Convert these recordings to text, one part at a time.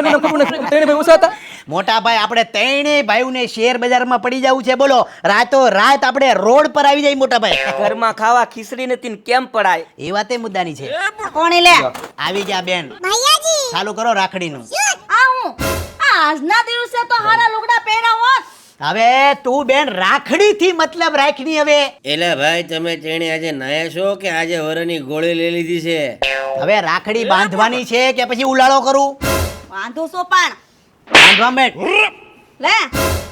બેનું નામ ખબર નથી, ત્રણે ભાઈ ઓછા હતા. મોટા ભાઈ આપણે ત્રણેય ભાઈઓને શેર બજારમાં પડી જવું છે. બોલો રાતો રાત આપણે રોડ પર આવી જાય મોટા ભાઈ. ઘરમાં ખાવા ખીચડી નથી ને કેમ પડાય? એ વાતે મુદ્દાની છે. કોણી લે આવી ગયા બેન, ભૈયાજી ચાલુ કરો રાખડીનું. આ હું આજના દિવસે તો હારા લુગડા પહેરાવો. હવે તું બેન રાખડી થી મતલબ રાખની. હવે એટલે ભાઈ તમે તેણે આજે નાયા છો કે આજે વરની ગોળી લઈ લીધી છે? હવે રાખડી બાંધવાની છે કે પછી ઉલાળો કરું? વાંધો છો પણ બાંધવા મેં. લે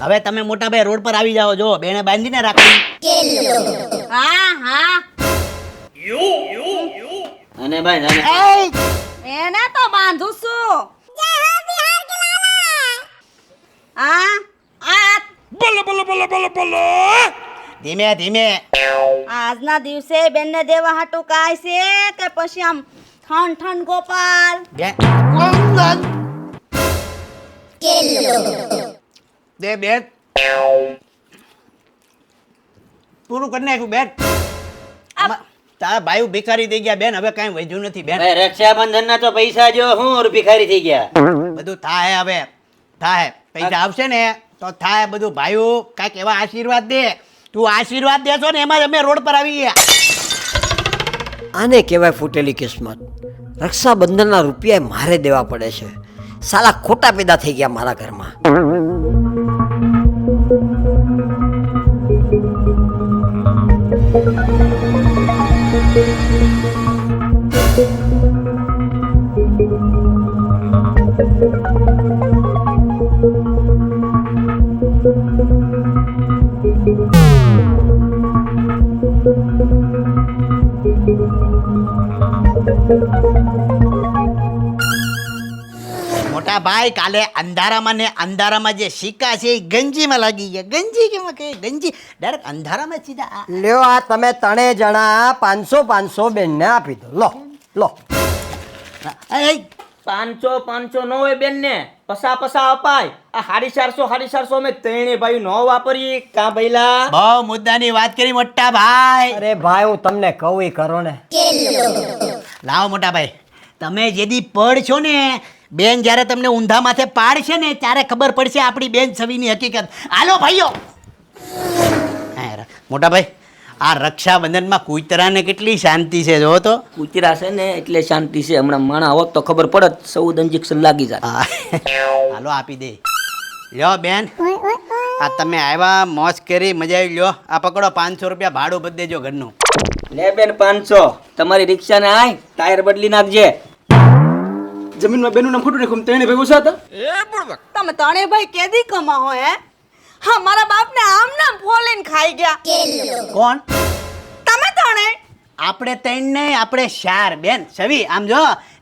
હવે તમે મોટા ભાઈ રોડ પર આવી જાઓ. જો બેને બાંધીને રાખડી. હા હા અને ભાઈ અને એય! એને તો બાંધું છું. હા આ ધીમે ધીમે. આજના દિવસે બેનને દેવા હાટું કાય છે કે પછી આમ ઠન ઠન ગોપાલ બેન દે બેન, પૂરું કરી નાખ્યું બેન. તારા ભાઈ ભિખારી થઈ ગયા બેન. હવે કઈ વધ્યું નથી બેન. ભાઈ રક્ષાબંધન ના તો પૈસા જો હું ભિખારી થઈ ગયા. બધું થાય. હવે થાય. પૈસા આવશે ને તો થાય બધું. ભાઈઓ કાંઈક એવા આશીર્વાદ દે. તું આશીર્વાદ દેશો ને એમાં જ અમે રોડ પર આવી ગયા. આને કહેવાય ફૂટેલી કિસ્મત. રક્ષાબંધનના રૂપિયા મારે દેવા પડે છે. સાલા ખોટા પેદા થઈ ગયા મારા ઘરમાં. મોટા ભાઈ કાલે અંધારામાં ને અંધારામાં જે સિક્કા છે એ ગંજીમાં લાગી ગયા. ગંજી કેમ કહે? ગંજી ડાયરેક્ટ અંધારામાં જ સીધા. લ્યો આ તમે ત્રણે જણા 500 બેનને આપી દો. લો લો. 500 નો હોય બેન ને, પસા અપાય. આ 450 અમે ત્રણે ભાઈ નો વાપરી કા ભઈલા? બહુ મુદ્દાની વાત કરી મોટા ભાઈ. અરે ભાઈ હું તમને કહું ઈ કરો ને. લાવો મોટા ભાઈ, તમે જેદી પડ છો ને બેન, જ્યારે તમને ઊંધા માથે પાડશે ને ત્યારે ખબર પડશે આપણી બેન છવીની હકીકત. હાલો ભાઈઓ. મોટા ભાઈ આ રક્ષાબંધનમાં કૂતરાને કેટલી શાંતિ છે જો તો. કૂતરા છે ને એટલે શાંતિ છે. હમણાં માણા હોત તો ખબર પડત, 14 ઇન્જેક્શન લાગી જાય. હાલો આપી દે. લ્યો બેન, આ તમે આવ્યા મોજ કરી, મજા આવી. લ્યો આ પકડો 500 રૂપિયા ભાડું બદલી દેજો ઘરનું. લે બેન 500 તમારી રિક્ષા ને આય ટાયર બદલી નાખજે. જમીનમાં બેનું નામ ખોટું નાખ્યું, ત્રણે ભાઈ ઓછા હતા. તમે ત્રણે ભાઈ કેદી કમાવો હે? હા મારા બાપને આમ નામ ફોલીને ખાઈ ગયા. કોણ? તમે ત્રણે. આપણે ત્રણ નહીં, આપણે 4 બેન. છવી આમ જો,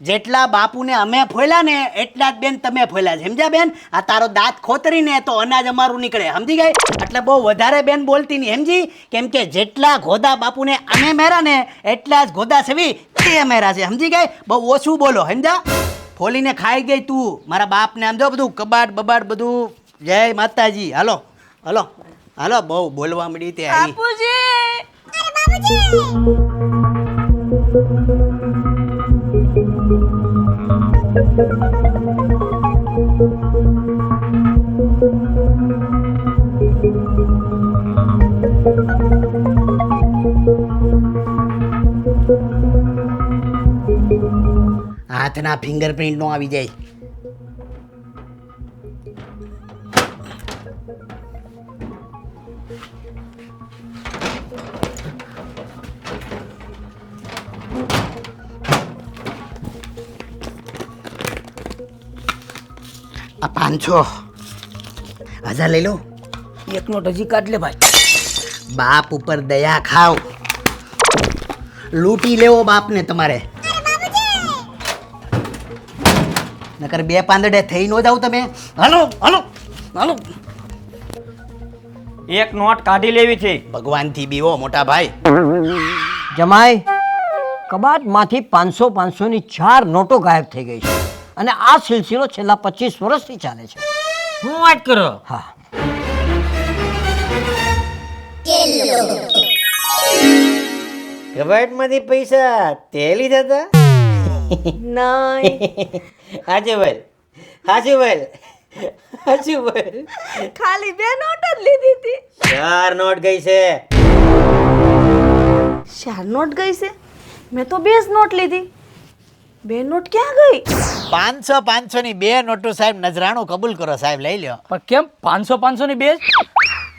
જેટલા બાપુને અમે ફોલ્યા ને એટલા જ બેન તમે ફોલ્યા છે. સમજ્યા બેન? આ તારો દાંત ખોતરીને તો અનાજ અમારું નીકળે. સમજી ગઈ? એટલે બહુ વધારે બેન બોલતી નહીં. સમજી? કેમ કે જેટલા ગોદા બાપુને અમે મેરા ને એટલા જ ગોદા છવી તે મેરા છે. સમજી ગઈ? બહુ ઓછું બોલો. સમજા? ફોલીને ખાઈ ગઈ તું મારા બાપને. આમ જો બધું કબાટ બબાટ બધું. જય માતાજી. હાલો હાલો હાલો. બહુ બોલવા મળી તે આવી. બાપુજી હાથના ફિંગરપ્રિન્ટ નો આવી જાય. આ 500 1000 લઈ લો. એક નોટ હજી કાઢ લે ભાઈ. બાપ ઉપર દયા ખાવ. લૂંટી લેવો બાપને તમારે. નકર 2 પાંદડે થઈ નો જાવ તમે. હાલો હાલો હાલો. એક નોટ કાઢી લેવી છે. ભગવાનથી બીવો મોટા ભાઈ. જમાઈ કબાટમાંથી 500 ની 4 નોટો ગાયબ થઈ ગઈ છે. અને આ સિલસિલો છેલ્લા 25 વર્ષથી ચાલે છે. હું વાત કરો? હા. કબાટમાંથી પૈસા તે લીધા હતા? નહીં. આજે ભાઈ હાચું બોલ હાચું બોલ. ખાલી 2 નોટ જ લીધી હતી. 4 નોટ ગઈ છે. 4 નોટ ગઈ છે? મેં તો 2 જ નોટ લીધી. 2 નોટ ક્યાં ગઈ? 500 ની 2 નોટો સાહેબ નજરાણું કબૂલ કરો સાહેબ, લઈ લ્યો. પણ કેમ 500 ની બે જ?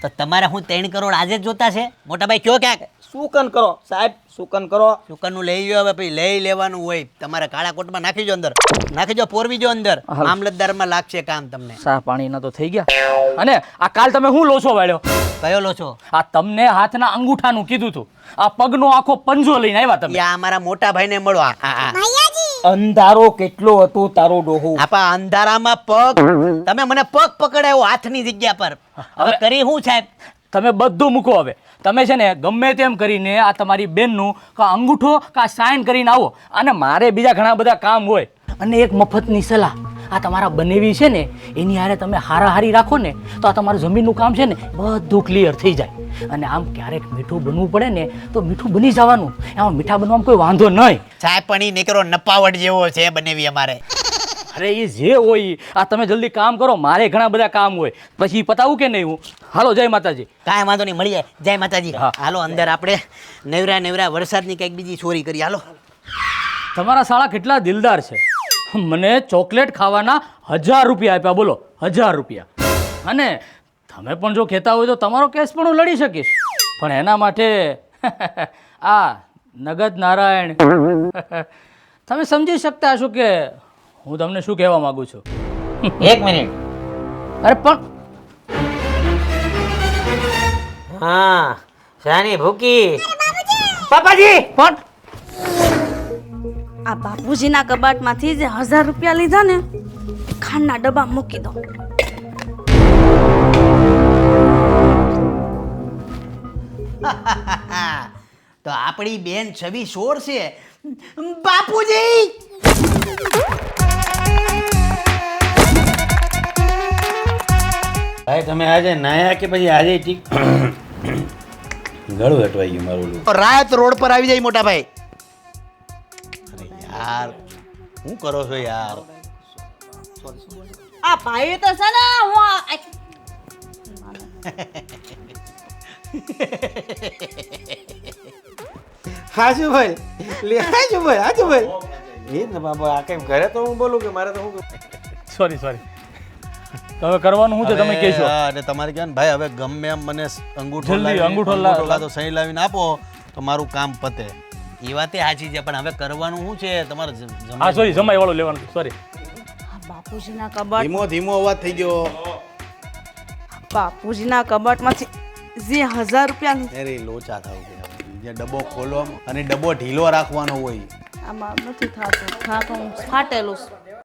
તો તમારે હું 3 કરોડ આજે જ જોતા છે મોટા ભાઈ? કયો ક્યાંક સુકન કરો સાહેબ, સુકન કરો. દુકાનનું લઈ લ્યો. હવે પછી લઈ લેવાનું હોય તમારે કાળા કોટમાં નાખી જો અંદર, નાખી જો, પોરવી જો અંદર. મામલતદારમાં લાગશે કામ તમને. સા પાણીના તો થઈ ગયા. અને આ કાલ તમે હું લોચો વાળ્યો? કયો લો છો? આ તમને હાથના અંગૂઠાનું કીધું તું, આ પગનો આખો પંજો લઈને આવ્યા તમે. યા અમારા મોટા ભાઈને મળો. અંધારો કેટલો હતો તારો ડોહો. આપા અંધારામાં પગ, તમે મને પગ પકડાયો હાથની જગ્યા પર. હવે કરી હું સાહેબ? તમે બધું મૂકો હવે. તમે છે ને ગમે તેમ કરીને આ તમારી બેનનું કા અંગૂઠો કા સાઇન કરીને આવો. અને મારે બીજા ઘણા બધા કામ હોય. અને એક મફતની સલાહ, આ તમારા બનેવી છે ને એની હારે તમે હારાહારી રાખો ને તો આ તમારું જમીનનું કામ છે ને બધું ક્લિયર થઈ જાય. અને આમ ક્યારેક મીઠું બનવું પડે ને તો મીઠું બની જવાનું. એમાં મીઠા બનવામાં કોઈ વાંધો નહીં. સાહેબ પણ ઈ નીકળો નપાવટ જેવો છે બનેવી અમારે. અરે એ જે હોય ઈ. આ તમે જલ્દી કામ કરો, મારે ઘણા બધા કામ હોય. પછી પતાવું કે નહીં હું? હાલો, જય માતાજી. કાંઈ વાંધો નહીં, મળી જાય. જય માતાજી. હા. હાલો અંદર આપણે નેવરા વરસાદની કંઈક બીજી ચોરી કરી. હાલો. તમારા શાળા કેટલા દિલદાર છે. મને ચોકલેટ ખાવાના 1000 રૂપિયા આપ્યા, બોલો 1000 રૂપિયા. અને તમે પણ જો કહેતા હોય તો તમારો કેસ પણ હું લડી શકીશ. પણ એના માટે આ નગદ નારાયણ તમે સમજી શકતા હશો કે હું તમને શું કહેવા માંગુ છું. 1 મિનિટ. અરે પણ હા શાની ભૂકી. પાપાજી પણ આ બાપુજીના કબાટમાંથી જે 1000 રૂપિયા લીધા ને ખાંડના ડબ્બા મૂકી દો. તો આપણી બેન છવી ચોર છે. બાપુજી ભાઈ તમે આજે નાયા કે પછી આજે ઠીક ગળું હટવાઈ ગયું મારું ઓલું. રાયત રોડ પર આવી જાય મોટા ભાઈ. અરે યાર શું કરો છો યાર? આ ભાઈ તો છે ને હું હાજુ ભાઈ લે હાજુ ભાઈ એ જ ને બાબા આ કઈ ઘરે તો હું બોલું કે મારે તો હું સોરી હવે કરવાનું શું છે તમે કહેશો. અને તમારે કહે ને ભાઈ હવે ગમે એમ મને અંગૂઠો જલ્દી અંગૂઠો તો સહી લાવીને આપો તો મારું કામ પતે. એ વાતે સાચી છે પણ હવે કરવાનું શું છે તમારે? હા સોરી, જમાઈ વાળું લેવાનું સોરી. બાપુજીના કબાટ ધીમો અવાજ થઈ ગયો. બાપુજીના કબાટમાંથી જે 1000 રૂપિયા અરે લોચા થાવ કે જે ડબ્બો ખોલો અને ડબ્બો ઢીલો રાખવાનો હોય. આમાં નથી થતું. ફાટેલું છે.